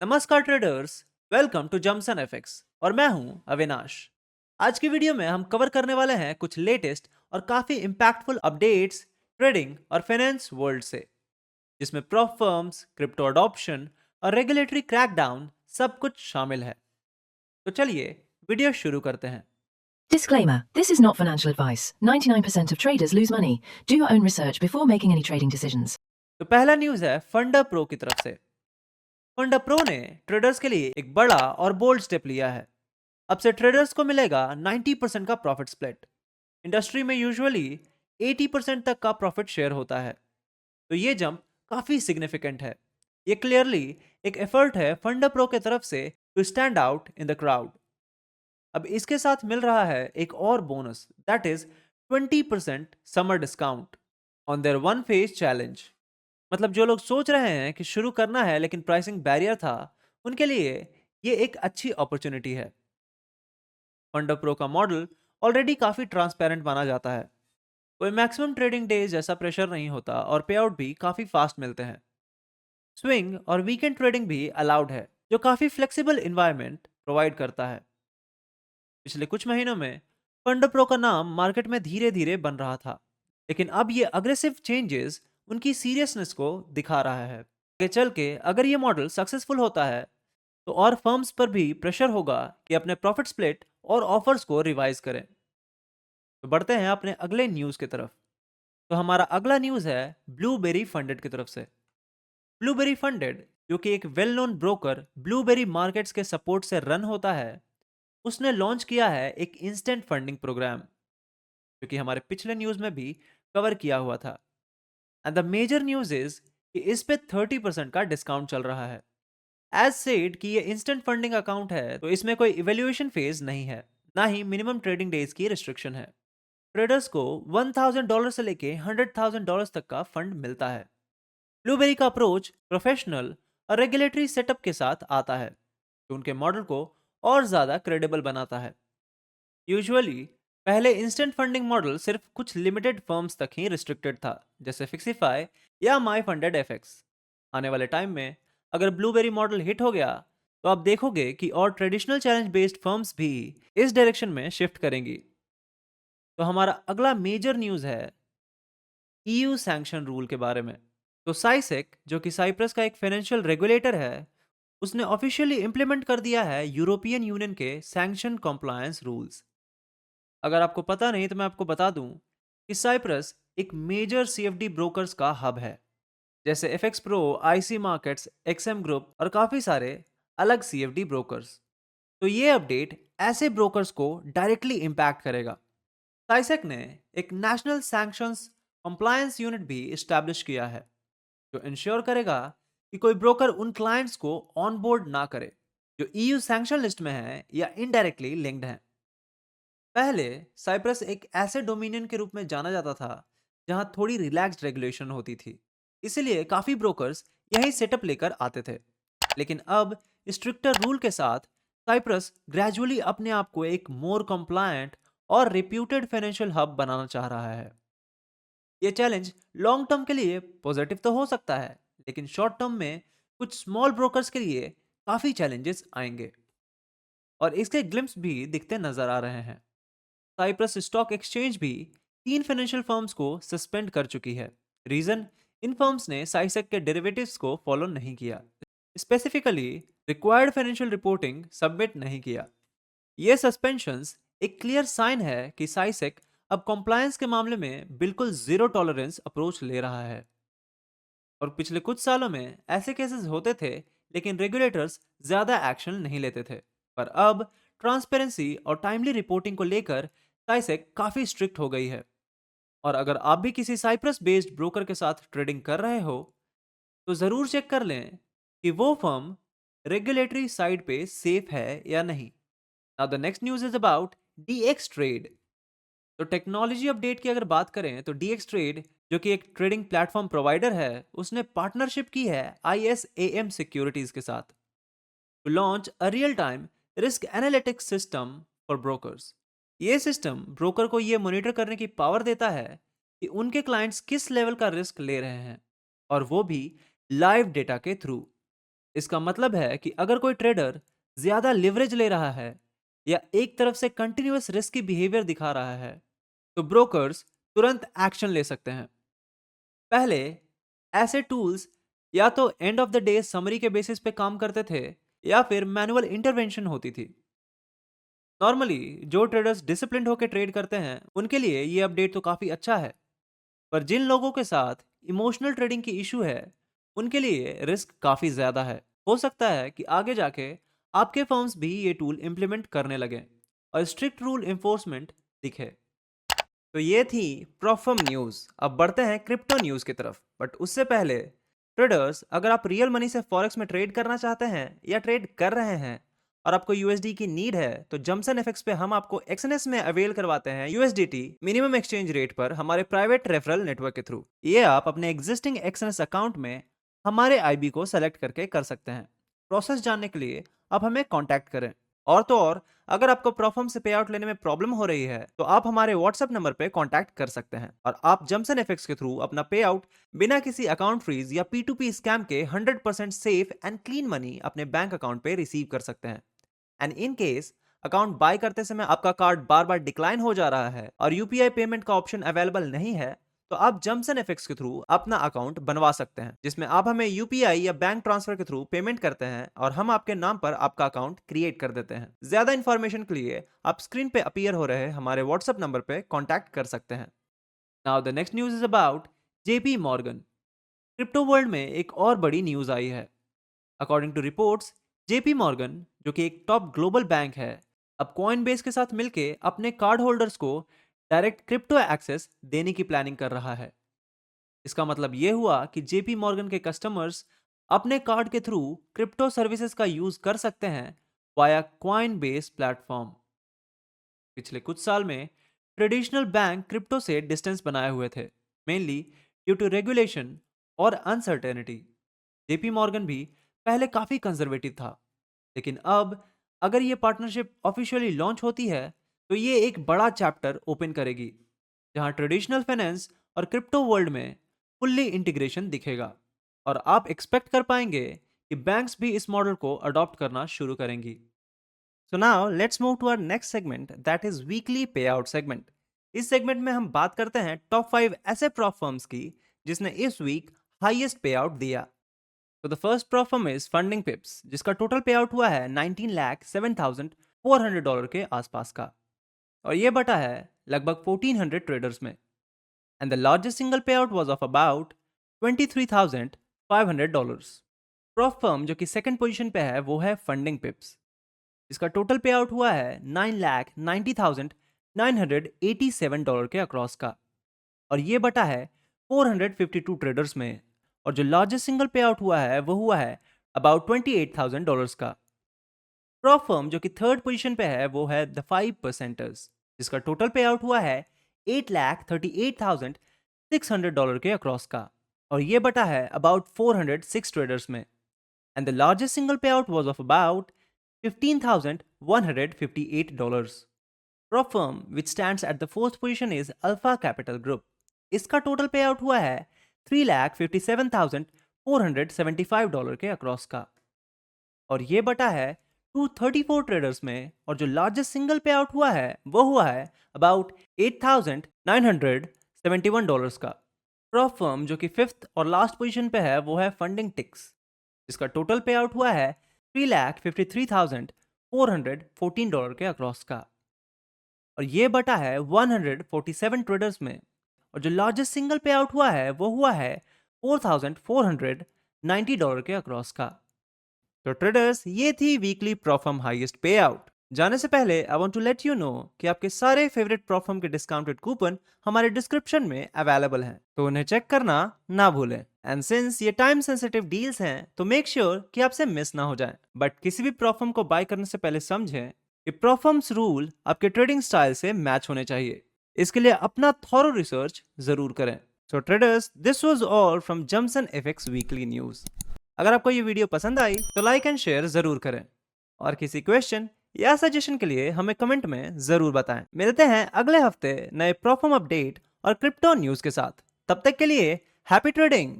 नमस्कार traders. Welcome to Jums and FX और मैं हूं अविनाश। आज की वीडियो में हम कवर करने वाले हैं कुछ लेटेस्ट और काफी इंपैक्टफुल अपडेट्स ट्रेडिंग और फाइनेंस वर्ल्ड से, जिसमें प्रॉप फर्म्स, क्रिप्टो अडॉप्शन और रेगुलेटरी क्रैकडाउन सब कुछ शामिल है। तो चलिए वीडियो शुरू करते हैं। Disclaimer: this is not financial advice. 99% of traders lose money. Do your own research before making any trading decisions. तो पहला न्यूज है फंडा प्रो की तरफ से। फंडा प्रो ने ट्रेडर्स के लिए एक बड़ा और बोल्ड स्टेप लिया है। अब से ट्रेडर्स को मिलेगा 90% का प्रॉफिट स्प्लिट। इंडस्ट्री में यूजुअली 80% तक का प्रॉफिट शेयर होता है, तो ये जंप काफी सिग्निफिकेंट है। ये क्लियरली एक एफर्ट है फंडा प्रो के तरफ से to stand out in the crowd. अब इसके साथ मिल रहा है एक और bonus, that is 20% summer discount on their one phase challenge. मतलब जो लोग सोच रहे हैं कि शुरू करना है लेकिन प्राइसिंग बैरियर था, उनके लिए ये एक अच्छी अपॉर्चुनिटी है। फंडा प्रो का मॉडल ऑलरेडी काफी ट्रांसपेरेंट माना जाता है। कोई मैक्सिमम ट्रेडिंग डेज जैसा प्रेशर नहीं होता और पे आउट भी काफी फास्ट मिलते हैं। स्विंग और वीकेंड ट्रेडिंग भी अलाउड है, जो काफी फ्लेक्सिबल इन्वायरमेंट प्रोवाइड करता है। पिछले कुछ महीनों में फंड प्रो का नाम मार्केट में धीरे धीरे बन रहा था, लेकिन अब ये अग्रेसिव चेंजेस उनकी सीरियसनेस को दिखा रहा है। आगे चल के अगर ये मॉडल सक्सेसफुल होता है तो और फर्म्स पर भी प्रेशर होगा कि अपने प्रॉफिट स्प्लिट और ऑफर्स को रिवाइज करें। तो बढ़ते हैं अपने अगले न्यूज़ की तरफ। तो हमारा अगला न्यूज़ है ब्लूबेरी फंडेड की तरफ से। ब्लूबेरी फंडेड, जो कि एक well known broker blueberry markets के सपोर्ट से रन होता है, उसने लॉन्च किया है एक इंस्टेंट फंडिंग प्रोग्राम, जो कि हमारे पिछले न्यूज़ में भी कवर किया हुआ था। And the major news is कि इस पे 30% का डिस्काउंट चल रहा है। एज सेड कि ये इंस्टेंट फंडिंग अकाउंट है, तो इसमें कोई इवेल्युएशन फेज नहीं है, ना ही मिनिमम ट्रेडिंग डेज की रिस्ट्रिक्शन है। ट्रेडर्स को $1000 से लेके $100,000 तक का फंड मिलता है। ब्लूबेरी का अप्रोच प्रोफेशनल और रेगुलेटरी सेटअप के साथ आता है, जो उनके मॉडल को और ज़्यादा क्रेडिबल बनाता है। यूजुअली पहले इंस्टेंट फंडिंग मॉडल सिर्फ कुछ लिमिटेड फर्म्स तक ही रिस्ट्रिक्टेड था, जैसे फिक्सीफाई या माई फंडेड एफएक्स। आने वाले टाइम में अगर ब्लूबेरी मॉडल हिट हो गया, तो आप देखोगे कि और ट्रेडिशनल चैलेंज बेस्ड फर्म्स भी इस डायरेक्शन में शिफ्ट करेंगी। तो हमारा अगला मेजर न्यूज़ है ईयू सैंक्शन रूल के बारे में। तो साइसेक, जो कि साइप्रस का एक फाइनेंशियल रेगुलेटर है, उसने ऑफिशियली इंप्लीमेंट कर दिया है यूरोपियन यूनियन के सैंक्शन कॉम्प्लायंस रूल्स। अगर आपको पता नहीं तो मैं आपको बता दूं कि साइप्रस एक मेजर सीएफडी ब्रोकर्स का हब है, जैसे FX pro, IC markets, XM group और काफ़ी सारे अलग सीएफडी ब्रोकर्स। तो ये अपडेट ऐसे ब्रोकर्स को डायरेक्टली इम्पैक्ट करेगा। साइसेक ने एक नेशनल सैंक्शंस कंप्लायंस यूनिट भी इस्टेब्लिश किया है, जो इंश्योर करेगा कि कोई ब्रोकर उन क्लाइंट्स को ऑनबोर्ड ना करे जो ईयू सैंक्शन लिस्ट में है या इनडायरेक्टली लिंक्ड हैं। पहले साइप्रस एक ऐसे डोमिनियन के रूप में जाना जाता था जहां थोड़ी रिलैक्स्ड रेगुलेशन होती थी, इसीलिए काफी ब्रोकर्स यही सेटअप लेकर आते थे। लेकिन अब स्ट्रिक्टर रूल के साथ साइप्रस ग्रेजुअली अपने आप को एक मोर कंप्लायंट और रिप्यूटेड फाइनेंशियल हब बनाना चाह रहा है। ये चैलेंज लॉन्ग टर्म के लिए पॉजिटिव तो हो सकता है, लेकिन शॉर्ट टर्म में कुछ स्मॉल ब्रोकर्स के लिए काफी चैलेंजेस आएंगे, और इसके ग्लिम्स भी दिखते नजर आ रहे हैं। साइप्रस स्टॉक एक्सचेंज भी 3 फाइनेंशियल फर्म्स को सस्पेंड कर चुकी है। रीजन, इन फर्म्स ने साइसेक के डेरिवेटिव्स को फॉलो नहीं किया, specifically required financial reporting submit नहीं किया। ये सस्पेंशंस एक क्लियर साइन है कि साइसेक अब कॉम्प्लायंस के मामले में बिल्कुल जीरो टॉलरेंस अप्रोच ले रहा है। और पिछले कुछ सालों में ऐसे केसेस होते थे, लेकिन रेगुलेटर्स ज्यादा एक्शन नहीं लेते थे। पर अब ट्रांसपेरेंसी और टाइमली रिपोर्टिंग को लेकर साइसेक काफी स्ट्रिक्ट हो गई है। और अगर आप भी किसी साइप्रस बेस्ड ब्रोकर के साथ ट्रेडिंग कर रहे हो, तो जरूर चेक कर लें कि वो फर्म रेगुलेटरी साइड पे सेफ है या नहीं। Now the next news is about DX trade. तो टेक्नोलॉजी अपडेट की अगर बात करें तो डीएक्स ट्रेड, जो कि एक ट्रेडिंग प्लेटफॉर्म प्रोवाइडर है, उसने पार्टनरशिप की है आईएसएएम सिक्योरिटीज के साथ to launch a real time risk analytics system for brokers. ये सिस्टम ब्रोकर को ये मॉनिटर करने की पावर देता है कि उनके क्लाइंट्स किस लेवल का रिस्क ले रहे हैं, और वो भी लाइव डेटा के थ्रू। इसका मतलब है कि अगर कोई ट्रेडर ज्यादा लिवरेज ले रहा है या एक तरफ से कंटिन्यूअस रिस्की बिहेवियर दिखा रहा है, तो ब्रोकर्स तुरंत एक्शन ले सकते हैं। पहले ऐसे टूल्स या तो end of the day summary के बेसिस पे काम करते थे या फिर मैनुअल इंटरवेंशन होती थी। नॉर्मली जो ट्रेडर्स डिसिप्लिन्ड होकर ट्रेड करते हैं उनके लिए ये अपडेट तो काफ़ी अच्छा है, पर जिन लोगों के साथ इमोशनल ट्रेडिंग की इशू है उनके लिए रिस्क काफ़ी ज़्यादा है। हो सकता है कि आगे जाके आपके फर्म्स भी ये टूल इम्प्लीमेंट करने लगे और स्ट्रिक्ट रूल इन्फोर्समेंट दिखे। तो ये थी प्रॉफर्म न्यूज़। अब बढ़ते हैं क्रिप्टो न्यूज़ की तरफ, बट उससे पहले ट्रेडर्स, अगर आप रियल मनी से फॉरेक्स में ट्रेड करना चाहते हैं या ट्रेड कर रहे हैं और आपको यूएसडी की नीड है, तो जमसन एफएक्स पे हम आपको एक्सएनएस में अवेल करवाते हैं यूएसडीटी मिनिमम एक्सचेंज रेट पर हमारे प्राइवेट रेफरल नेटवर्क के थ्रू। ये आप अपने एग्जिस्टिंग एक्सएनएस अकाउंट में हमारे आईबी को सेलेक्ट करके कर सकते हैं। प्रोसेस जानने के लिए आप हमें कॉन्टैक्ट करें। और तो और, अगर आपको प्रॉफर्म से पे आउट लेने में प्रॉब्लम हो रही है तो आप हमारे व्हाट्सएप नंबर पे कांटेक्ट कर सकते हैं और आप जमसन एफएक्स के थ्रू अपना पे आउट बिना किसी अकाउंट फ्रीज या P2P स्कैम के 100% सेफ एंड क्लीन मनी अपने बैंक अकाउंट पे रिसीव कर सकते हैं। And in case account by करते समय आपका कार्ड बार बार डिक्लाइन हो जा रहा है और यूपीआई पेमेंट का ऑप्शन अवेलेबल नहीं है, तो आप जमसन एफएक्स के थ्रू अपना अकाउंट बनवा सकते हैं, जिसमें आप हमें यूपीआई या बैंक ट्रांसफर के थ्रू पेमेंट करते हैं और हम आपके नाम पर आपका अकाउंट क्रिएट कर देते हैं। ज्यादा इंफॉर्मेशन के लिए आप स्क्रीन पे अपीयर हो रहे हमारे व्हाट्सएप नंबर पे कांटेक्ट कर सकते हैं। Now the next news is about JP Morgan. Crypto world में एक और बड़ी न्यूज आई है। According to reports, JP Morgan, जो कि एक टॉप ग्लोबल बैंक है, अब कॉइनबेस के साथ मिलके अपने कार्ड होल्डर्स को डायरेक्ट क्रिप्टो एक्सेस देने की प्लानिंग कर रहा है। इसका मतलब यह हुआ कि जेपी मॉर्गन के कस्टमर्स अपने कार्ड के थ्रू क्रिप्टो सर्विसेज का यूज कर सकते हैं वाया कॉइनबेस प्लेटफॉर्म। पिछले कुछ साल में ट्रेडिशनल बैंक क्रिप्टो से डिस्टेंस बनाए हुए थे, मेनली ड्यू टू रेगुलेशन और अनसर्टेनिटी। जेपी मॉर्गन भी पहले काफ़ी कंजर्वेटिव था, लेकिन अब अगर ये पार्टनरशिप ऑफिशियली लॉन्च होती है तो ये एक बड़ा चैप्टर ओपन करेगी जहां ट्रेडिशनल फाइनेंस और क्रिप्टो वर्ल्ड में फुल्ली इंटीग्रेशन दिखेगा और आप एक्सपेक्ट कर पाएंगे कि बैंक्स भी इस मॉडल को अडॉप्ट करना शुरू करेंगी। So now let's move to our next segment, that is weekly pay out segment. इस सेगमेंट में हम बात करते हैं टॉप 5 ऐसे प्रॉप फर्म्स की जिसने इस वीक हाईएस्ट पे आउट दिया। तो the first prop firm is funding पिप्स, जिसका टोटल पे आउट हुआ है 19,07,400 डॉलर के आसपास का, और ये बटा है लगभग 1400 ट्रेडर्स में। एंड द लार्जेस्ट सिंगल पे out was of about 23,500 dollars. Prop firm जो कि सेकंड पोजीशन पे है वो है फंडिंग पिप्स, जिसका टोटल पे आउट हुआ है 9,90,987 डॉलर के अक्रॉस का, और ये बटा है 452 ट्रेडर्स में। और जो लार्जेस्ट सिंगल पे आउट हुआ है वो हुआ है अबाउट 28,000 डॉलर्स का। प्रॉप फर्म जो कि थर्ड पोजीशन पे है वो है द 5%ers, जिसका टोटल पे आउट हुआ है 8,38,600 डॉलर के अक्रॉस का, और ये बटा है अबाउट 406 ट्रेडर्स में। एंड द लार्जेस्ट सिंगल पे out was of about $15,158. Prop firm which stands at the fourth position is Alpha Capital Group. इसका टोटल पे आउट हुआ है $3,57,475 के अक्रॉस का, और ये बटा है 234 ट्रेडर्स में। और जो लार्जेस्ट सिंगल पे आउट हुआ है वो हुआ है अबाउट $8,971 का। प्रॉप फर्म जो कि फिफ्थ और लास्ट पोजीशन पे है वो है फंडिंग टिक्स, जिसका टोटल पे आउट हुआ है $3,53,414 के अक्रॉस का, और ये बटा है 147 ट्रेडर्स में। और जो लार्जेस्ट सिंगल पे आउट हुआ है वो हुआ है $4,490 के अक्रॉस का। तो ट्रेडर्स, ये थी weekly prop firm highest pay out. जाने से पहले I want to let you know कि आपके सारे फेवरेट प्रॉफर्म के डिस्काउंटेड कूपन हमारे डिस्क्रिप्शन में अवेलेबल हैं, तो उन्हें चेक करना ना भूलें। एंड सिंस ये टाइम सेंसिटिव डील्स हैं तो मेक श्योर कि आपसे मिस ना हो जाए। बट किसी भी प्रॉफर्म को बाय करने से पहले समझें कि प्रॉफर्म्स रूल आपके ट्रेडिंग स्टाइल से मैच होने चाहिए। इसके लिए अपना थॉरो रिसर्च जरूर करें। So traders, this was all from Jameson FX weekly news. अगर आपको ये वीडियो पसंद आई तो लाइक एंड शेयर जरूर करें, और किसी क्वेश्चन या सजेशन के लिए हमें कमेंट में जरूर बताएं। मिलते हैं अगले हफ्ते नए प्रॉफर्म अपडेट और क्रिप्टो न्यूज के साथ। तब तक के लिए हैप्पी ट्रेडिंग।